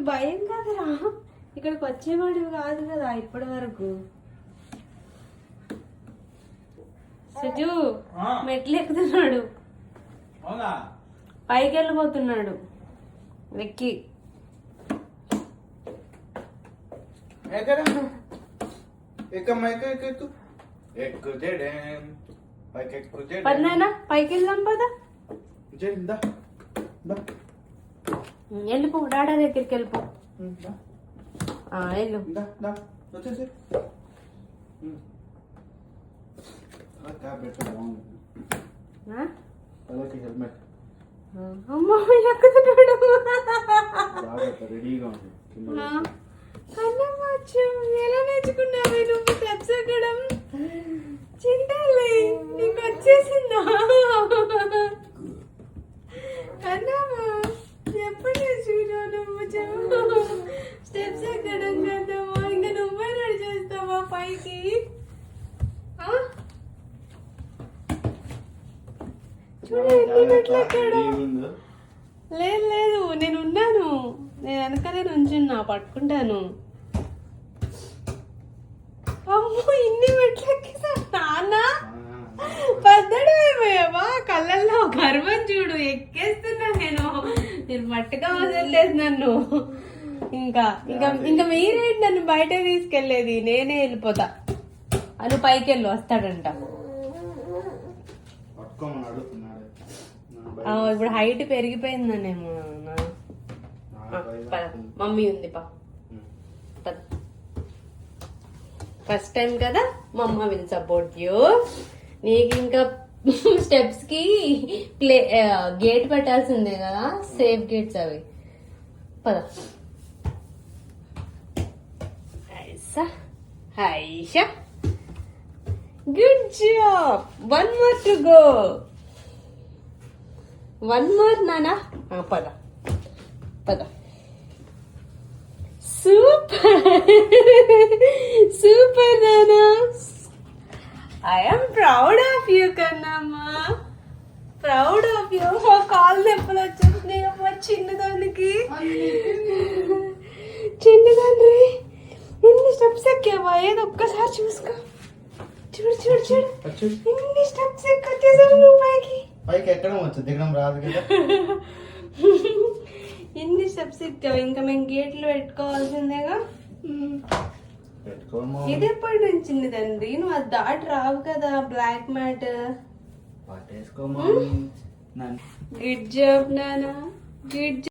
భయం కదరా, ఇక్కడికి వచ్చేవాడివి కాదు కదా ఇప్పటి వరకు. సుజు మెట్లు ఎక్కుతున్నాడు, పైకి వెళ్ళిపోతున్నాడు వెక్కి. పదనాయనా పైకి వెళ్దాం పద. వెళ్ళిపో డాడా దగ్గరికి వెళ్ళిపో. వెళ్ళు. అమ్మా ఎక్కుతున్నాడు. కన్నమ్మాచ్చు ఎలా నేర్చుకున్నావే నువ్వు స్టెప్స్ ఎక్కడం? చింతాలి నీకు వచ్చేసిందా? కన్నమ్మా ఎప్పుడు నేర్చుకున్నావు నువ్వు స్టెప్స్ ఎక్కడం? కన్నమ్మా ఇంకా నువ్వే నడిచేస్తావా పైకి? చూడు ఎన్ని మెట్లు ఎక్కడం. లేదు లేదు నేను ఉన్నాను, నేను వెనకనే నుంచున్నా, పట్టుకుంటాను. అమ్మో ఇన్ని మెట్లు ఎక్కేసా నాన్న, పద్దడు అయిపోయావా? కళ్ళల్లో గర్వం చూడు, ఎక్కేస్తున్నా నేను. నేను మట్టుగా వదలలేదు నన్ను. ఇంకా ఇంకా ఇంకా మీరేంటి నన్ను బయట తీసుకెళ్లేది? నేనే వెళ్ళిపోతా. అను పైకి వెళ్ళు, వస్తాడంట. ఇప్పుడు హైట్ పెరిగిపోయిందనేమో. మమ్మీ ఉంది పా. ఫస్ట్ టైం కదా, మమ్మ విల్ సపోర్ట్ యూ. నీకు ఇంకా స్టెప్స్ కి గేట్ పెట్టాల్సిందే కదా, సేఫ్ గేట్స్ అవి. పద. హైషా good job. One more to go. One more నానా. పద పద. సూపర్ సూపర్ నానా. I am proud of you కన్నమ్మా, ప్రౌడ్ ఆఫ్ యూ. కాళ్ళు నొప్పులు వచ్చేసినాయి అమ్మా చిన్నదానికి. చిన్నదాన్ని ఎన్ని స్టెప్స్ ఎక్కావా? ఏదో ఒక్కసారి చూసుకో. చూడు చూడు చూడు ఎన్ని స్టెప్స్ ఎక్కొచ్చేసావు నువ్వు పైకి. పైకి ఎక్కడం వచ్చు, దిగడం రాదు కదా. ఎన్ని స్టెప్స్ ఎక్కావు? ఇంకా మేము గేట్లు పెట్టుకోవాల్సిందేగా. ఇది ఎప్పటి నుంచి తండ్రి? నువ్వు అది దాటి రావు కదా బ్లాక్ మ్యాట్. గుడ్ జాబ్ నానా, గుడ్ జాబ్.